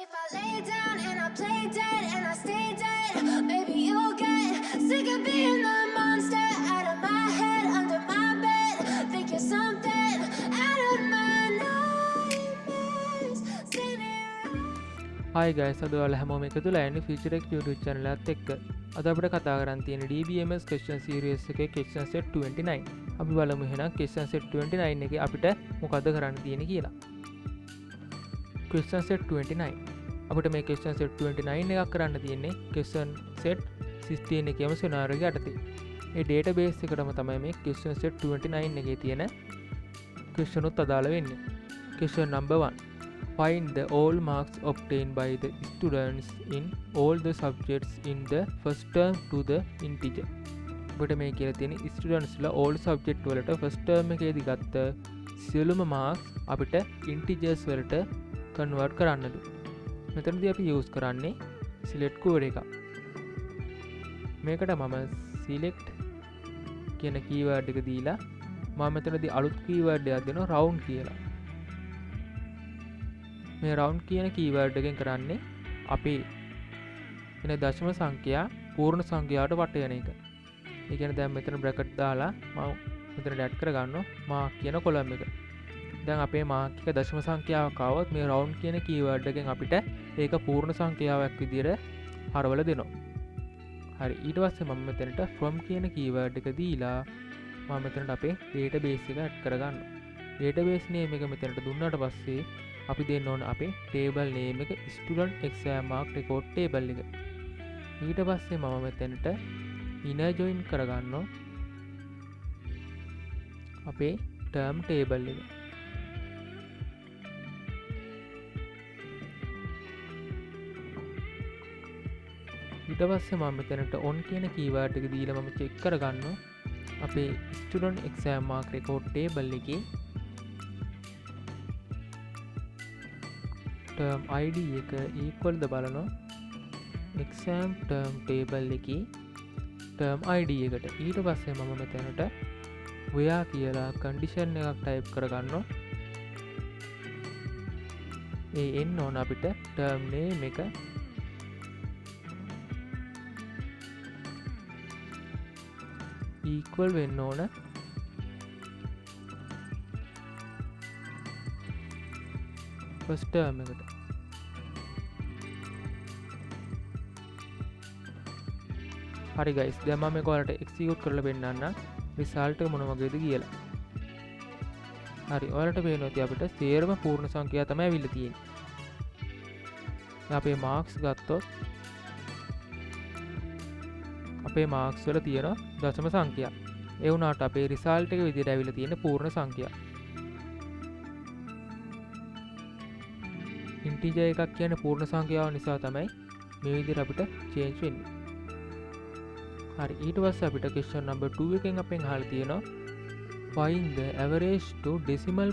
if I lay down and I play dead and I stay dead, maybe you'll get sick of being the monster out of my head, under my bed. Think you're something out of my nightmares. Hi guys, අද ඔයාලා හැමෝම එකතු වෙලා ඉන්නේ Future X YouTube channel එකත් එක්ක. අද අපිට කතා කරන්න තියෙන DBMS question series එකේ question set 29. අපි බලමු එහෙනම් question set 29 එකේ අපිට මොකද්ද කරන්න තියෙන්නේ කියලා. question set 29. අපිට මේ question set 29 එකක් කරන්න තියෙන්නේ question set 16 එකේම scenario එක යටතේ. මේ database එකටම තමයි මේ question set 29 එකේ තියෙන question උත් අදාළ වෙන්නේ. question number 1. Find the all marks obtained by the students in all the subjects in the first term to the integer. අපිට මේ කියලා තියෙන students ලා all subject වලට first term එකේදී ගත්ත සියලුම marks අපිට integers වලට convert කරන්නලු. මෙතනදී අපි use කරන්නේ select query එක. මේකට මම select කියන keyword එක දීලා මම මෙතනදී අලුත් keyword එකක් දෙනවා round කියලා. මේ round කියන keyword එකෙන් කරන්නේ අපි එන දශම සංඛ්‍යා පූර්ණ සංඛ්‍යාවට වට යන එක. ඒ කියන්නේ දැන් මෙතන bracket දාලා මම මෙතන add කර ගන්නවා mark කියන column එක. දැන් අපේ mark එක දශම සංඛ්‍යාවක් ආවොත් මේ round කියන keyword එකෙන් අපිට ඒක පූර්ණ සංඛ්‍යාවක් විදිහට හරවලා දෙනවා. හරි ඊට පස්සේ මම මෙතනට from කියන keyword එක දීලා මම මෙතනට අපේ database එක add කර ගන්නවා. database name එක මෙතනට දුන්නාට පස්සේ අපි දෙන්න ඕන අපේ table name එක student exam mark record table එක. ඊට පස්සේ මම මෙතනට inner join කරගන්නවා අපේ term table එක. ඊට පස්සේ මම මෙතනට on කියන keyword එක දීලා මම check කරගන්නවා අපේ student exam mark record table එකේ term id එක equal ද බලනවා exam term table එකේ term id එකට. ඊට පස්සේ මම මෙතනට where කියලා condition එකක් type කරගන්නවා. ඒ එන්න ඕන අපිට term name එක equal වෙන්න ඕන first term එකට. හරි guys දැන් මම මේක ඔයාලට execute කරලා පෙන්නන්න result එක මොන වගේද කියලා. හරි ඔයාලට පේනවා ඉතින් අපිට සේරම පූර්ණ සංඛ්‍යා තමයි අවිල්ල තියෙන්නේ. දැන් අපේ marks ගත්තොත් අපේ marks වල තියෙන දශම සංඛ්‍යා. ඒ වුණාට අපේ result එක විදිහට අවිල්ල තියෙන පූර්ණ සංඛ්‍යා. integer එකක් කියන්නේ පූර්ණ සංඛ්‍යාව නිසා තමයි මේ විදිහට අපිට change වෙන්නේ. හරි ඊට පස්සේ අපිට question number 2 එකෙන් අපෙන් අහලා තියෙනවා find the average to decimal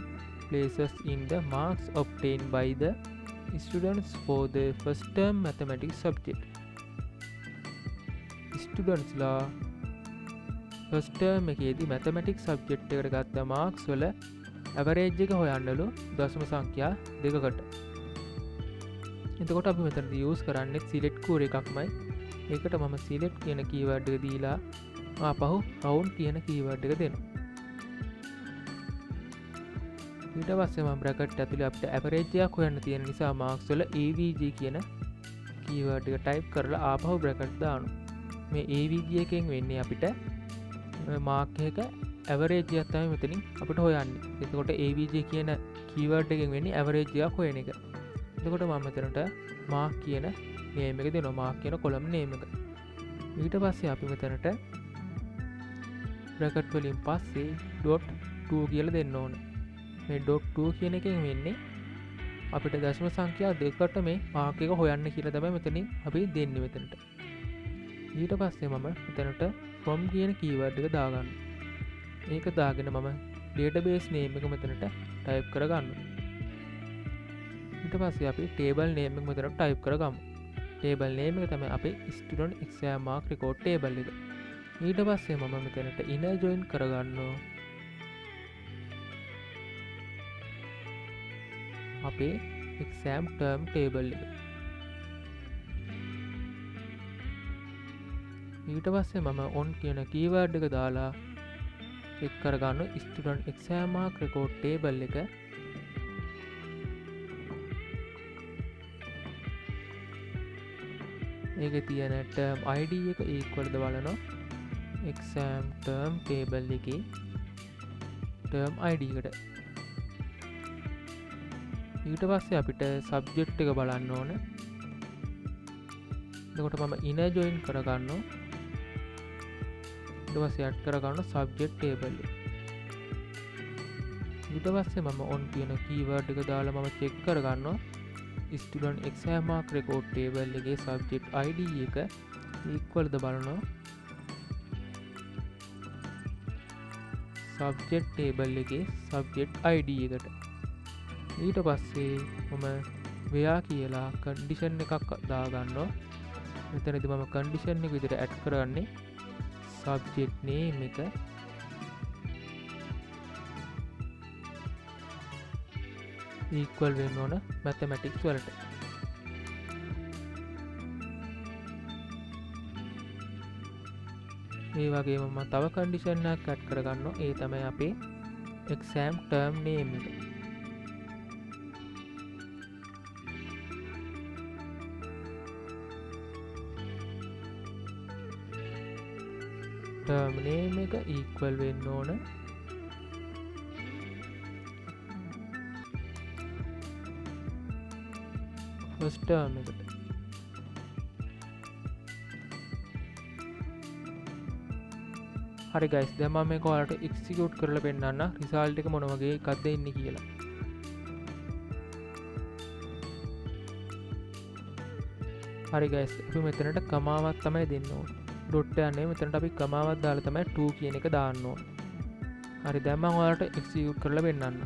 places in the marks obtained by the students for the first term mathematics subject. students ලා first term එකේදී mathematics subject එකට ගත්ත marks වල average එක හොයන්නලු දශම සංඛ්‍යා දෙකකට. එතකොට අපි මෙතනදී use කරන්නේ select query එකක්මයි. ඒකට මම select කියන keyword එක දීලා ආපහු round කියන keyword එක දෙනවා. ඊට පස්සේ මම bracket ඇතුලේ අපිට average එකක් හොයන්න තියෙන නිසා marks වල avg කියන keyword එක type කරලා ආපහු bracket දානවා. මේ avg එකෙන් වෙන්නේ අපිට mark එක average එකක් තමයි මෙතනින් අපිට හොයන්නේ. එතකොට avg කියන keyword එකෙන් වෙන්නේ average එකක් හොයන එක. එතකොට මම මෙතනට mark කියන name එක දෙනවා mark කියන column name එක. ඊට පස්සේ අපි මෙතනට bracket වලින් පස්සේ .2 කියලා දෙන්න ඕනේ. මේ .2 කියන එකෙන් වෙන්නේ අපිට දශම සංඛ්‍යා දෙකකට මේ mark එක හොයන්න කියලා තමයි මෙතනින් අපි දෙන්නේ මෙතනට. ඊට පස්සේ මම මෙතනට from කියන keyword එක දාගන්නවා. ඒක දාගෙන මම database name එක මෙතනට type කරගන්නවා. ඊට පස්සේ අපි table name එක මෙතනට type කරගමු. table name එක තමයි අපේ student exam mark record table එක. ඊට පස්සේ මම මෙතනට inner join කරගන්නවා අපේ exam term table එක. ඊට පස්සේ මම on කියන keyword එක දාලා check කරගන්න student exam mark record table එක. ඒකේ තියෙන term id එක equal ද බලනවා exam term table එකේ term id එකට. ඊට පස්සේ අපිට subject එක බලන්න ඕන. එතකොට මම inner join කරගන්නවා. ඊට පස්සේ add කරගන්න subject table එක. ඊට පස්සේ මම on කියන keyword එක දාලා මම check කරගන්නවා student exam mark record table එකේ subject id එක equal ද බලනවා subject table එකේ subject id එකට. ඊට පස්සේ මම where කියලා condition එකක් දාගන්නවා. මෙතනදී මම condition එක විදිහට add කරන්නේ subject name එක equal වෙන්න ඕන mathematics වලට. ඒ වගේම මම තව condition එකක් add කරගන්නවා. ඒ තමයි අපේ exam term name එක. term name එක equal වෙන්න ඕන first term එකට. හරි guys, දැන් මම මේක ඔයාලට execute කරලා පෙන්නන්න result එක මොන වගේ එකක්ද එන්නේ කියලා. හරි guys, අපි මෙතනට කමාවක් තමයි දෙන්න ඕන. ඩොට් එක නෙමෙයි, මෙතනට අපි කමාවක් දාලා තමයි 2 කියන එක දාන්න ඕන. හරි, දැන් මම ඔයාලට execute කරලා පෙන්නන්න.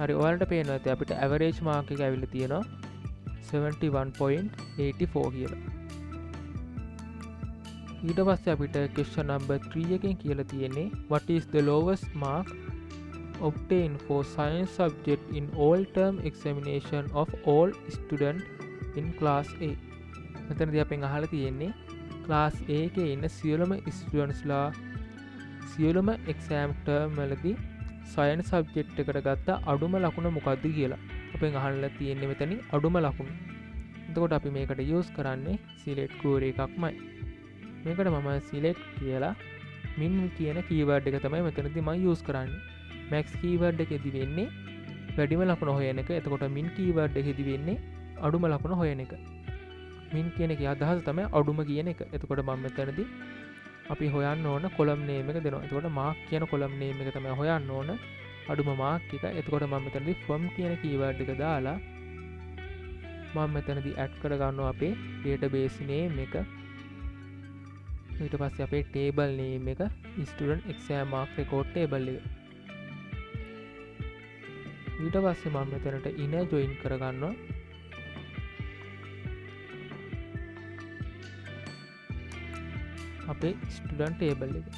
හරි, ඔයාලට පේනවා ඇති අපිට average mark එක ඇවිල්ලා තියෙනවා 71.84 කියලා. ඊට පස්සේ අපිට question number 3 එකෙන් කියලා තියෙන්නේ what is the lowest mark obtained for science subject in all term examination of all student in class A. මෙතනදී අපෙන් අහලා තියෙන්නේ class A එකේ ඉන්න සියලුම students ලා සියලුම exam term වලදී science subject එකට ගත්ත අඩුම ලකුණ මොකක්ද කියලා. අපෙන් අහලා තියෙන්නේ මෙතනින් අඩුම ලකුණ. එතකොට අපි මේකට use කරන්නේ select query එකක්මයි. මේකට මම select කියලා min කියන keyword එක තමයි මෙතනදී මම use කරන්නේ. max keyword එකේදී වෙන්නේ වැඩිම ලකුණ හොයන එක. එතකොට min keyword එකේදී වෙන්නේ අඩුම ලකුණ හොයන එක. min කියන එකේ අදහස තමයි අඩුම කියන එක. එතකොට මම මෙතනදී අපි හොයන්න ඕන column name එක දෙනවා. එතකොට mark කියන column name එක තමයි හොයන්න ඕන අඩුම mark එක. එතකොට මම මෙතනදී from කියන keyword එක දාලා මම මෙතනදී add කර ගන්නවා අපේ database name එක. ඊට පස්සේ අපේ table name එක student exam mark record table එක. ඊට පස්සේ මම මෙතනට inner join කර ගන්නවා අපේ student table එක.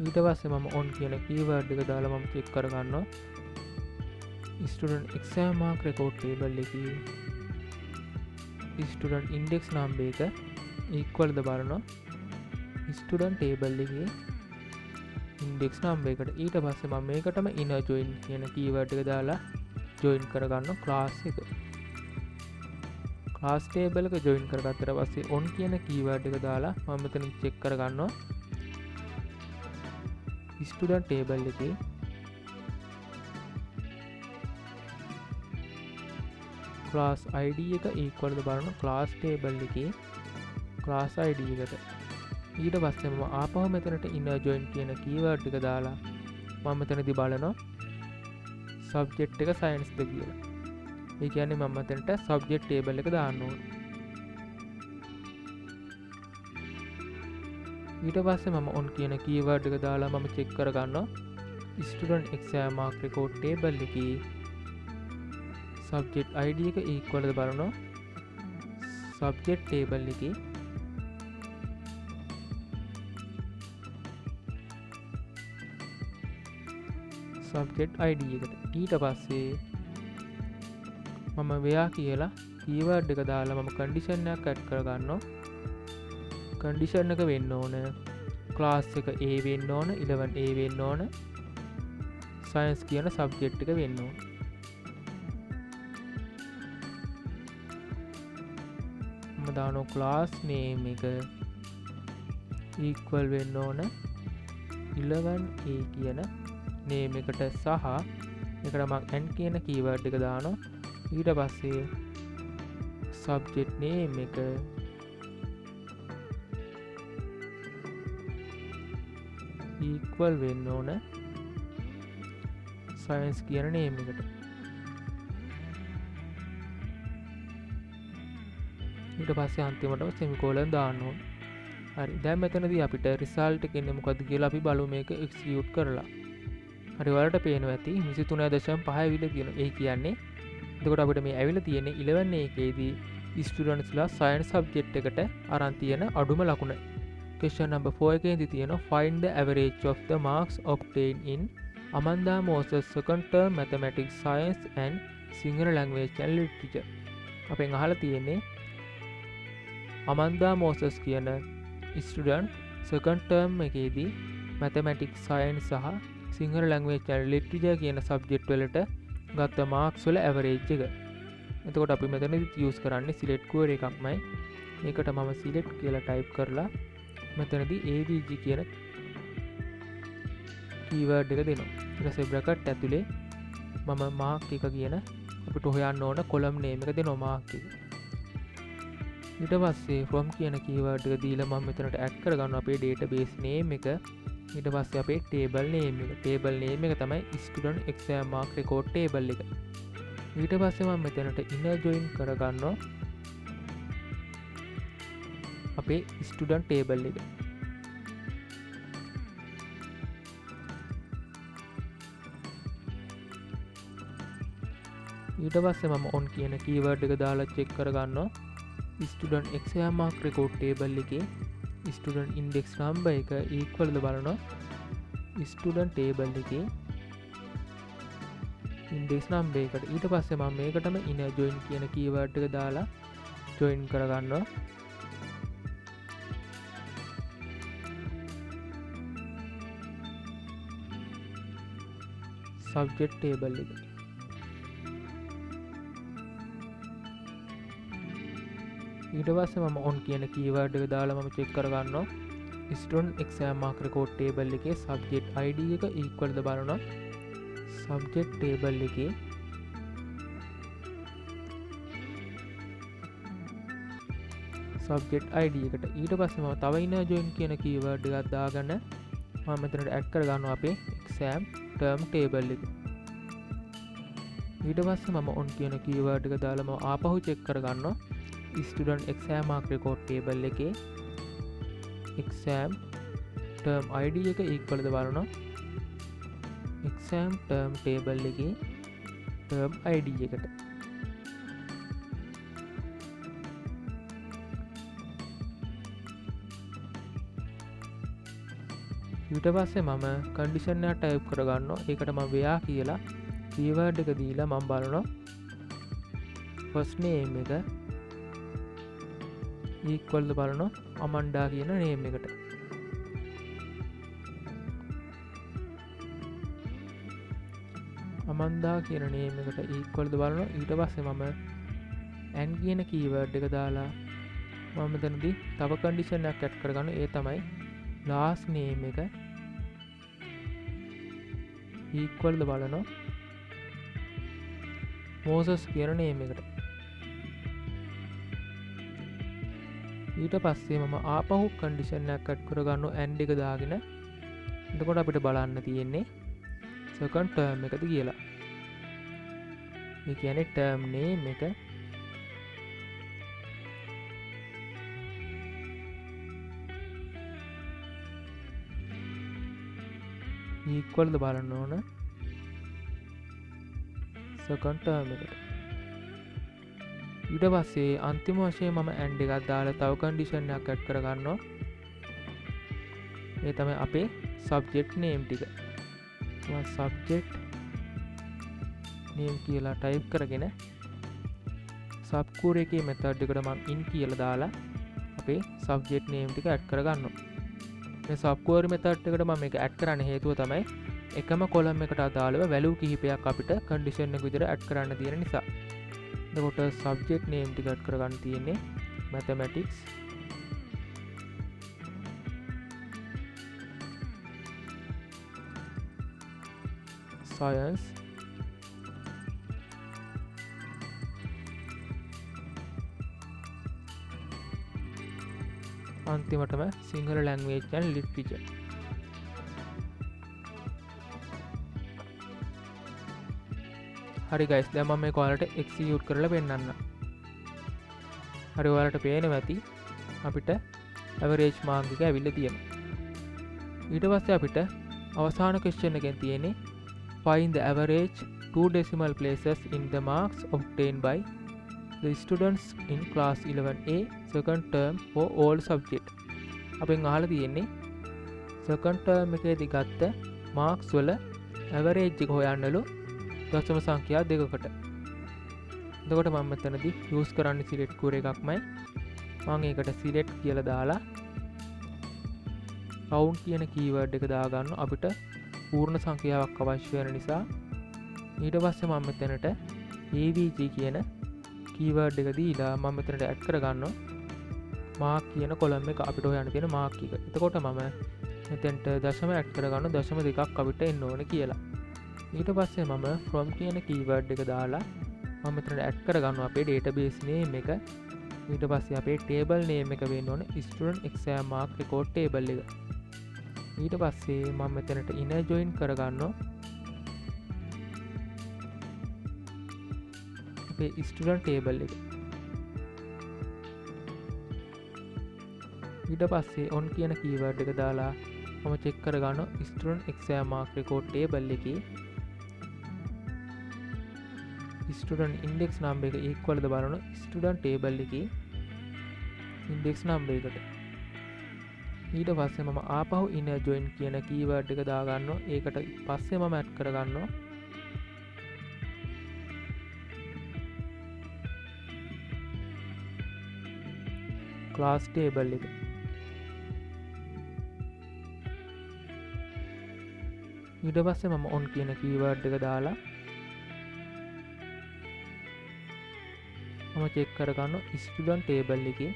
ඊට පස්සේ මම on කියන keyword එක දාලා මම check කරගන්නවා student exam mark record table එකේ student index number එක equal ද බලනවා student table එකේ index number එකට. ඊට පස්සේ මම මේකටම inner join කියන keyword එක දාලා join කරගන්නවා class එක. class table එක join කරගත්තට පස්සේ on කියන keyword එක දාලා මම මෙතනින් check කරගන්නවා student table එකේ class id එක equal ද බලන class table එකේ class id එකට. ඊට පස්සේ මම ආපහු මෙතනට inner join කියන keyword එක දාලා මම මෙතනදී බලනවා subject එක science ද කියලා. ඒ කියන්නේ මම මෙතනට subject table එක දාන්න ඕන. ඊට පස්සේ මම on කියන keyword එක දාලා මම check කරගන්නවා student exam mark record table එකේ subject id එක equal ද බලනවා subject table එකේ subject id එකට. ඊට පස්සේ මම where කියලා keyword එක දාලා මම condition එකක් add කරගන්නවා. condition එක වෙන්න ඕන class එක A වෙන්න ඕන, 11A වෙන්න ඕන, science කියන subject එක වෙන්න ඕන. මම දානවා class name එක equal වෙන්න ඕන 11A කියන name එකට සහ එකට මම n කියන keyword එක දානවා. ඊට පස්සේ subject name එක equal වෙන්න ඕන science කියන name එකට. ඊට පස්සේ අන්තිමටම semicolon දාන්න ඕන. හරි. දැන් මෙතනදී අපිට result එක එන්නේ මොකද්ද කියලා අපි බලමු මේක execute කරලා. හරි ඔයාලට පේනවා ඇති 23.5 ඇවිල්ලා තියෙනවා. ඒ කියන්නේ එතකොට අපිට මේ ඇවිල්ලා තියෙන්නේ 11 එකේදී ස්ටුඩන්ට්ස්ලා science subject එකට අරන් තියෙන අඩුම ලකුණ. question number 4 එකේදී තියෙනවා find the average of the marks obtained in Amanda Moses second term mathematics science and Sinhala language and literature. අපෙන් අහලා තියෙන්නේ Amanda Moses කියන ස්ටුඩන්ට් second term එකේදී mathematics science සහ Sinhala language and literature කියන subject වලට ගත්ත marks වල average එක. එතකොට අපි මෙතනදී use කරන්නේ select query එකක්මයි. මේකට මම select කියලා type කරලා මෙතනදී avg කියන keyword එක දෙනවා. ඊට පස්සේ bracket ඇතුලේ මම mark එක කියන අපිට හොයන්න ඕන column name එක දෙනවා mark එක. ඊට පස්සේ from කියන keyword එක දීලා මම මෙතනට add කරගන්නවා අපේ database name එක. ඊට පස්සේ අපේ table name එක. table name එක තමයි student exam mark record table එක. ඊට පස්සේ මම මෙතනට inner join කරගන්නවා අපේ student table එක. ඊට පස්සේ මම on කියන keyword එක දාලා check කරගන්නවා student exam mark record table එකේ student index number එක equal ද බලනවා student table එකේ index number එකට. ඊට පස්සේ මම මේකටම inner join කියන keyword එක දාලා join කරගන්නවා subject table එක. ඊට පස්සේ මම on කියන keyword එක දාලා මම check කරගන්නවා student exam mark record table එකේ subject id එක equal ද බලනවා subject table එකේ subject id එකට. ඊට පස්සේ මම තව inner join කියන keyword එකක් දාගෙන මම මෙතනට add කරගන්නවා අපේ exam term table එක. ඊට පස්සේ මම on කියන keyword එක දාලා මම ආපහු check කරගන්නවා student exam mark record table එකේ exam term id එක equal ද බලනවා exam term table එකේ term id එකට. ඊට පස්සේ මම condition එක type කරගන්නවා. ඒකට මම where කියලා keyword එක දීලා මම බලනවා first name එක equal ද බලනවා Amanda කියන name එකට. Amanda කියන name එකට equal ද බලනවා. ඊට පස්සේ මම and කියන keyword එක දාලා මම මෙතනදී තව condition එකක් add කරගන්නවා. ඒ තමයි last name එක equal ද බලනවා Moses කියන name එකට. ඊට පස්සේ මම ආපහු condition එකක් add කරගන්නවා and එක දාගෙන. එතකොට අපිට බලන්න තියෙන්නේ second term එකද කියලා. ඒ කියන්නේ term name එක equal ද බලන්න ඕන second term එකට. ඊට පස්සේ අන්තිම වශයෙන් මම and එකක් දාලා තව condition එකක් add කරගන්නවා. ඒ තමයි අපේ subject name ටික. subject name කියලා type කරගෙන subquery එකේ method එකට මම in කියලා දාලා අපේ subject name ටික add කරගන්නවා. මේ subquery method එකට මම මේක add කරන්න හේතුව තමයි එකම column එකට අදාළව value කිහිපයක් අපිට condition එක විදිහට add කරන්න තියෙන නිසා. එතකොට subject name ටික add කරගන්න තියෙන්නේ mathematics science අන්තිමටම Sinhala language and literature. හරි guys, දැන් මම මේක ඔයාලට execute කරලා පෙන්නන්න. හරි, ඔයාලට පේනවා ඇති අපිට average mark එක ඇවිල්ලා තියෙනවා. ඊට පස්සේ අපිට අවසාන question එකෙන් තියෙන්නේ find the average two decimal places in the marks obtained by the students in class 11A second term for all subject. අපෙන් අහලා තියෙන්නේ second term එකේදී ගත්ත marks වල average එක හොයන්නලු දශම සංඛ්‍යා දෙකකට. එතකොට මම මෙතනදී use කරන්නේ select කුර එකක්මයි. මම ඒකට select කියලා දාලා count කියන keyword එක දාගන්න අපිට පූර්ණ සංඛ්‍යාවක් අවශ්‍ය වෙන නිසා. ඊට පස්සේ මම මෙතනට avg කියන keyword එක දීලා මම මෙතනට add කරගන්නවා mark කියන column එක අපිට හොයන්න තියෙන mark එක. එතකොට මම මෙතෙන්ට දශම add කරගන්න දශම දෙකක් අපිට එන්න ඕන කියලා. ඊට පස්සේ මම from කියන keyword එක දාලා මම මෙතනට add කරගන්නවා අපේ database name එක. ඊට පස්සේ අපේ table name එක වෙන්න ඕන student exam mark record table එක. ඊට පස්සේ මම මෙතනට inner join කරගන්නවා අපේ student table එක. ඊට පස්සේ on කියන keyword එක දාලා මම check කරගන්නවා student exam mark record table එකේ student index number එක equal ද බලන student table එකේ index number එකට. ඊට පස්සේ මම ආපහු inner join කියන keyword එක දාගන්නවා. ඒකට පස්සේ මම add කරගන්නවා class table එක. ඊට පස්සේ මම on කියන keyword එක දාලා මම check කරගන්නවා student table එකේ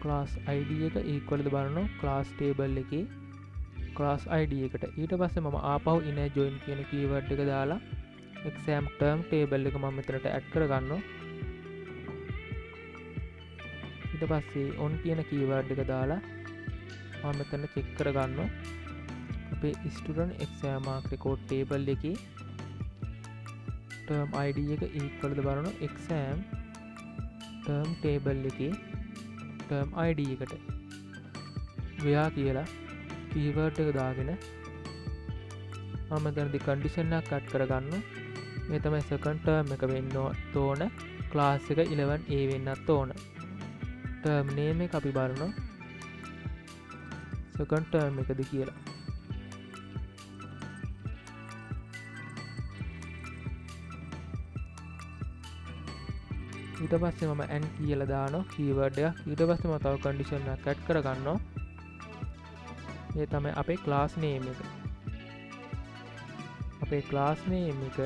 class id එක equal ද බලනවා class table එකේ class id එකට. ඊට පස්සේ මම ආපහු inner join කියන keyword එක දාලා exam term table එක මම මෙතනට add කරගන්නවා. ඊට පස්සේ on කියන keyword එක දාලා මම මෙතන check කරගන්නවා අපේ student exam mark record table එකේ term id එක equal ද බලනවා exam term table එකේ term id එකට. where කියලා keyword එක දාගෙන මම මෙතනදී condition එකක් add කරගන්නවා. මේ තමයි second term එක වෙන්න ඕන. class එක 11A වෙන්නත් ඕන. term name එක අපි බලනවා second term එකද කියලා. ඊට පස්සේ මම n කියලා දානවා keyword එක. ඊට පස්සේ මම තව condition එකක් add කරගන්නවා. මේ තමයි අපේ class name එක. අපේ class name එක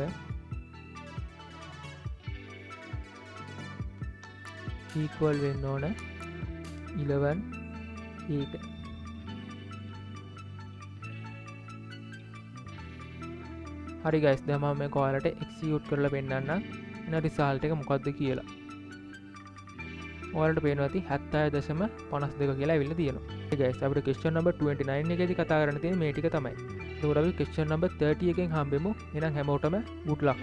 equal වෙන්න ඕන 11 8. හරි guys, දැන් මම මේක ඔයාලට execute කරලා පෙන්නන්නම් එන result එක මොකක්ද කියලා. ඔයාලට පේනවා ඇති 70.52 කියලා ඇවිල්ලා තියෙනවා. හරි guys, අපිට question number 29 එකේදී කතා කරන්න තියෙන මේ ටික තමයි. ඒකට අපි question number 30 එකෙන් හම්බෙමු. එහෙනම් හැමෝටම good luck.